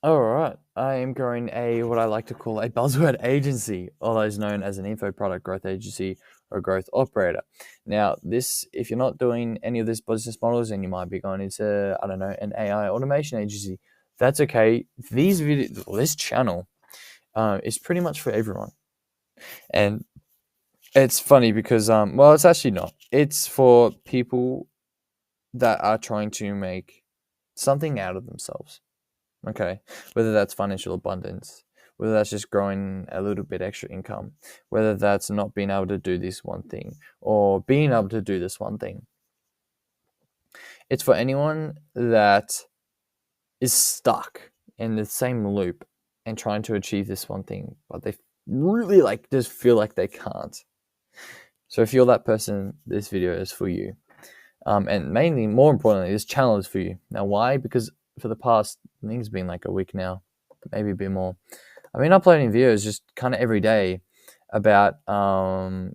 All right. I am growing what I like to call a buzzword agency, otherwise known as an info product growth agency or growth operator. Now, if you're not doing any of these business models, and you might be going into, I don't know, an AI automation agency, that's okay. This channel is pretty much for everyone. And it's funny because, well, it's actually not. It's for people that are trying to make something out of themselves. Okay. Whether that's financial abundance, whether that's just growing a little bit extra income, whether that's not being able to do this one thing or being able to do this one thing. It's for anyone that is stuck in the same loop and trying to achieve this one thing, but they really just feel like they can't. So if you're that person, this video is for you. And mainly, more importantly, this channel is for you. Now, why? Because for the past, I think it's been like a week now, maybe a bit more. I've been uploading videos just kind of every day about, almost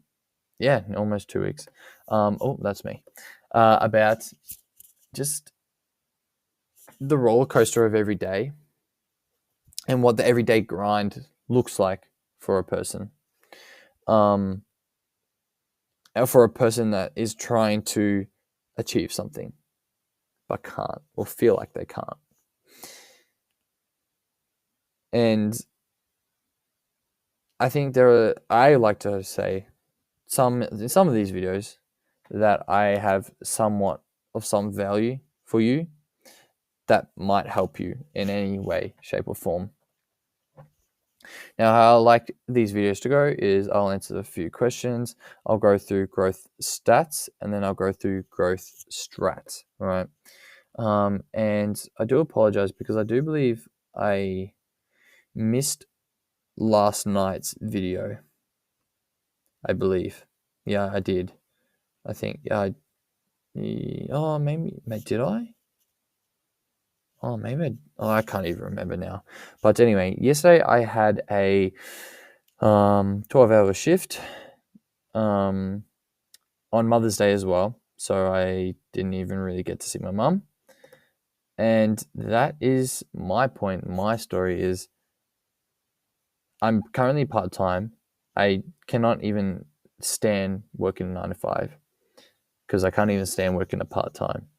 2 weeks. Oh, that's me. About just the roller coaster of every day and what the everyday grind looks like for a person. For a person that is trying to achieve something but can't, or feel like they can't. And I think I like to say in some of these videos that I have somewhat of some value for you that might help you in any way, shape, or form. Now, how I like these videos to go is I'll answer a few questions, I'll go through growth stats, and then I'll go through growth strats, right? And I do apologize because I do believe I missed last night's video. I believe. Yeah, I did. I think. Oh, maybe. Did I? Oh, maybe. I can't even remember now. But anyway, yesterday I had a 12-hour shift on Mother's Day as well. So I didn't even really get to see my mum. And that is my point. My story is I'm currently part-time. I cannot even stand working 9 to 5 because I can't even stand working a part-time.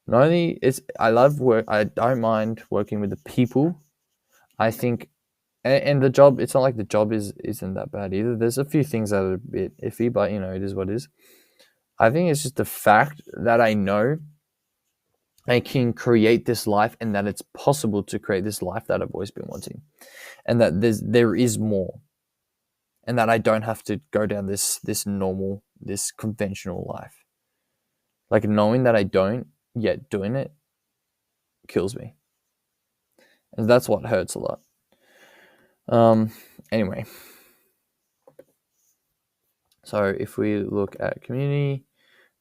Not only I love work, I don't mind working with the people. I think, and the job, it's not like the job isn't that bad either. There's a few things that are a bit iffy, but it is what it is. I think it's just the fact that I know I can create this life and that it's possible to create this life that I've always been wanting, and that there is more, and that I don't have to go down this normal, this conventional life. Like knowing that I don't, yet doing it kills me. And that's what hurts a lot. Anyway. So if we look at community,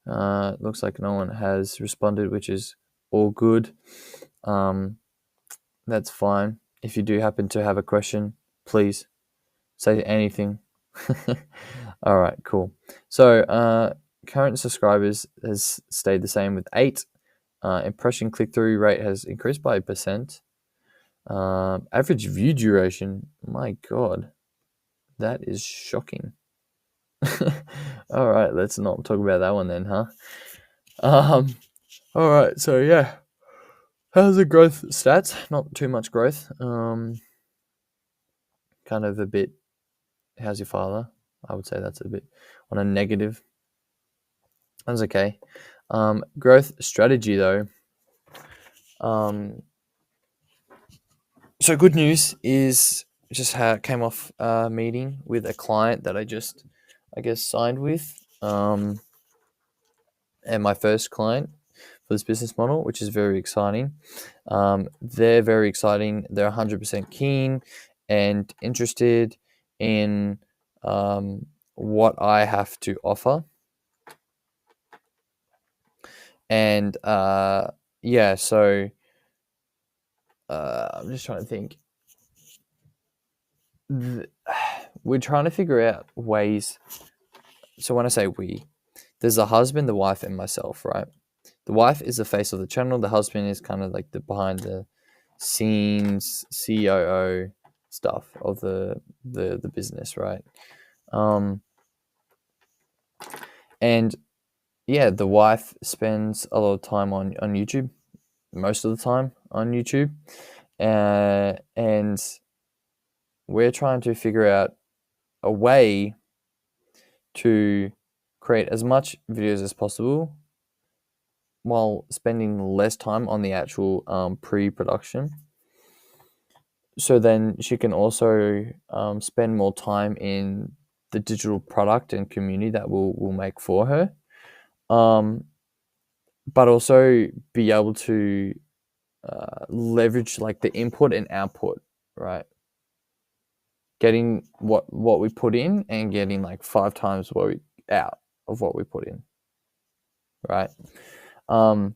it looks like no one has responded, which is all good. That's fine. If you do happen to have a question, please say anything. All right, cool. So current subscribers has stayed the same with 8. Impression click-through rate has increased by 1%. Average view duration, my God, that is shocking. All right, let's not talk about that one then, huh? All right, so yeah, how's the growth stats? Not too much growth. Kind of a bit. How's your father? I would say that's a bit on a negative. That's okay. Growth strategy though. So good news is just came off a meeting with a client that I guess, signed with. And my first client for this business model, which is very exciting. They're very exciting. They're 100% keen and interested in what I have to offer. And so I'm just trying to think. We're trying to figure out ways. So when I say we, there's the husband, the wife, and myself, right? The wife is the face of the channel. The husband is kind of like the behind the scenes, COO stuff of the business, right? And yeah, the wife spends a lot of time on YouTube, most of the time on YouTube, and we're trying to figure out a way to create as much videos as possible while spending less time on the actual pre-production. So then she can also spend more time in the digital product and community that we'll make for her, but also be able to leverage like the input and output, right? Getting what we put in and getting like 5 times what we out of what we put in, right? And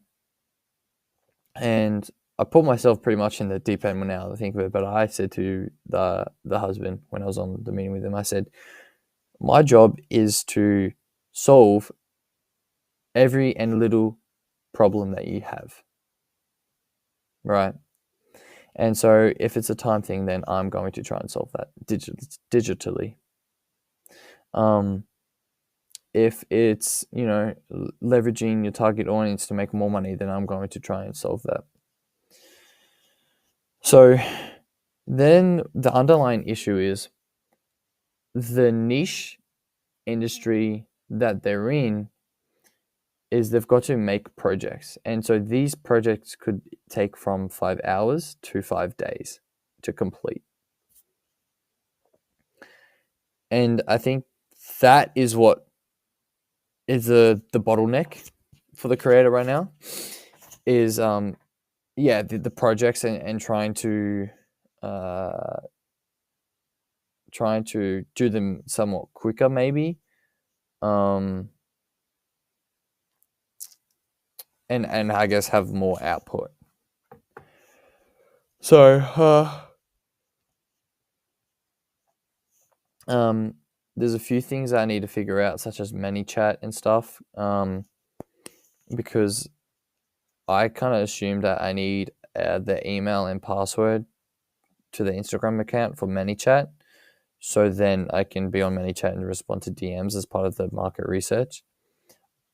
I put myself pretty much in the deep end now to think of it, but I said to the husband when I was on the meeting with him, I said, my job is to solve every and little problem that you have, right? And so if it's a time thing, then I'm going to try and solve that digitally. If it's, leveraging your target audience to make more money, then I'm going to try and solve that. So then the underlying issue is the niche industry that they're in is they've got to make projects. And so these projects could take from 5 hours to 5 days to complete. And I think that is what is the bottleneck for the creator right now is the projects and trying to do them somewhat quicker maybe, and I guess have more output. So there's a few things I need to figure out, such as ManyChat and stuff, because I kind of assumed that I need the email and password to the Instagram account for ManyChat, so then I can be on ManyChat and respond to DMs as part of the market research.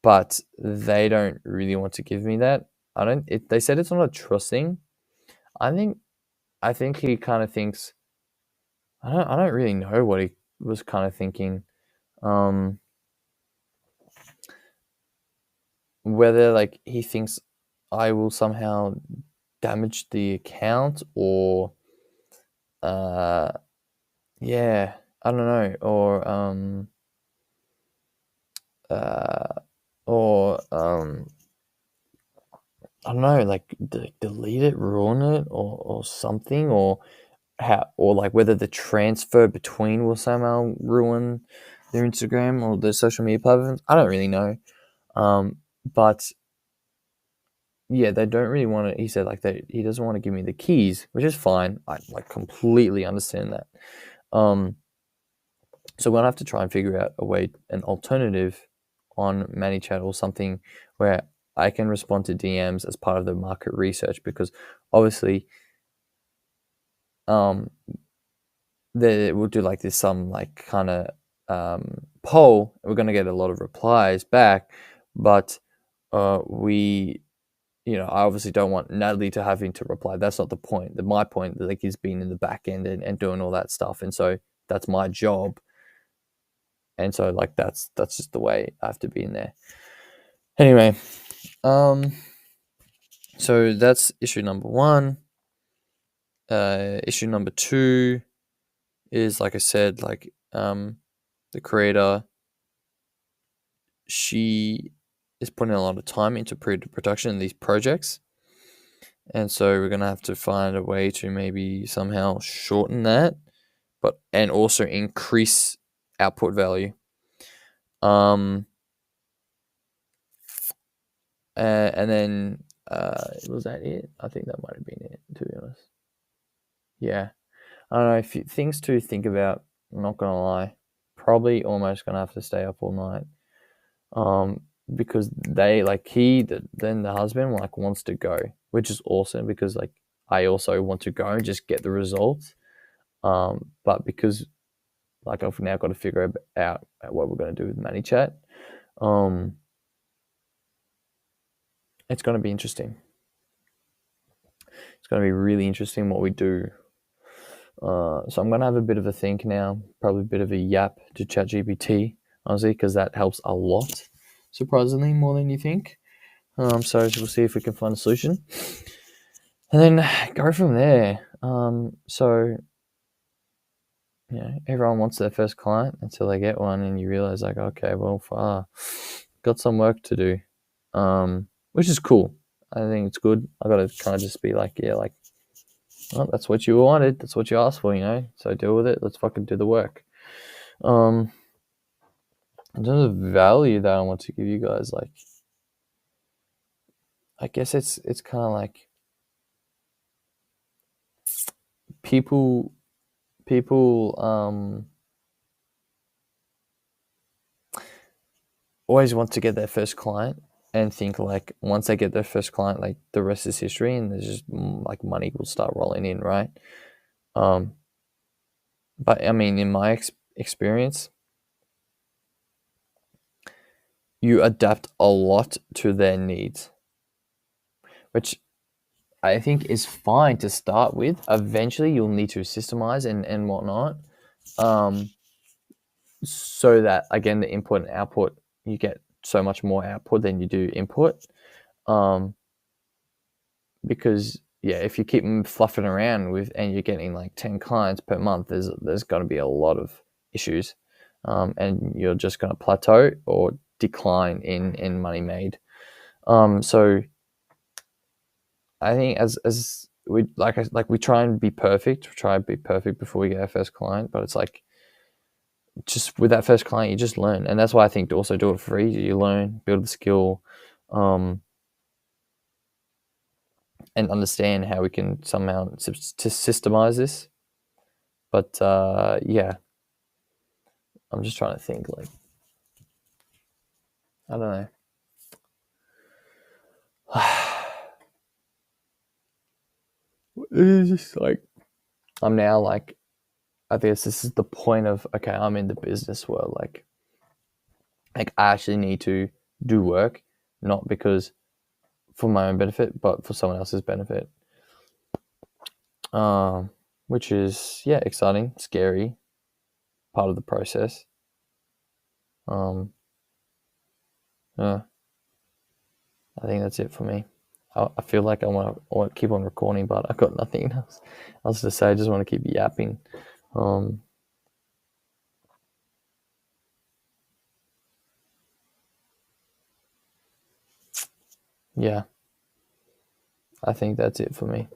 But they don't really want to give me that. They said it's not a trust thing. I think he kind of thinks. I don't really know what he was kind of thinking. Whether like he thinks I will somehow damage the account or yeah, I don't know, or I don't know, like delete it, ruin it, or something, or like whether the transfer between will somehow ruin their Instagram or their social media platforms. I don't really know, but yeah, they don't really want to. He said like he doesn't want to give me the keys, which is fine. I like completely understand that. So we're gonna have to try and figure out an alternative on ManyChat or something where I can respond to DMs as part of the market research, because obviously, we'll do like this some like kind of poll. We're gonna get a lot of replies back, but I obviously don't want Natalie to having to reply. That's not the point. My point, like, is being in the back end and doing all that stuff, and so that's my job. And so, like, that's just the way I have to be in there. Anyway, so that's issue number 1. Issue number 2 is, like I said, like, the creator, she is putting a lot of time into production in these projects. And so we're going to have to find a way to maybe somehow shorten that, and also increase output value. And then was that it? I think that might have been it, to be honest. Yeah, I don't know. Things to think about. I'm not gonna lie. Probably almost gonna have to stay up all night. Because they then the husband like wants to go, which is awesome, because like I also want to go and just get the results. But because like I've now got to figure out what we're going to do with ManyChat, it's going to be interesting. It's going to be really interesting what we do. So I'm going to have a bit of a think now, probably a bit of a yap to ChatGPT, honestly, because that helps a lot, surprisingly, more than you think. So we'll see if we can find a solution, and then go from there. So everyone wants their first client until they get one, and you realize like, okay, well, got some work to do, which is cool. I think it's good. I got to kind of just be like, well, that's what you wanted. That's what you asked for, So deal with it. Let's fucking do the work. In terms of value that I want to give you guys, like, I guess it's kind of like people always want to get their first client and think like once they get their first client, like the rest is history, and there's just like money will start rolling in, right? But I mean, in my experience, you adapt a lot to their needs, which I think is fine to start with. Eventually, you'll need to systemize and whatnot, so that again, the input and output, you get so much more output than you do input. Because if you keep them fluffing around with and you're getting like 10 clients per month, there's going to be a lot of issues, and you're just going to plateau or decline in money made. So I think as we we try and be perfect, before we get our first client, but it's like just with that first client, you just learn, and that's why I think to also do it for free. You learn, build the skill, and understand how we can somehow to systemize this. But I'm just trying to think. Like, I don't know. It's just like I'm now like, I guess this is the point of, okay, I'm in the business world. Like I actually need to do work, not because for my own benefit, but for someone else's benefit. Which is exciting, scary, part of the process. Yeah, I think that's it for me. I feel like I want to keep on recording, but I've got nothing else to say. I just want to keep yapping. Yeah, I think that's it for me.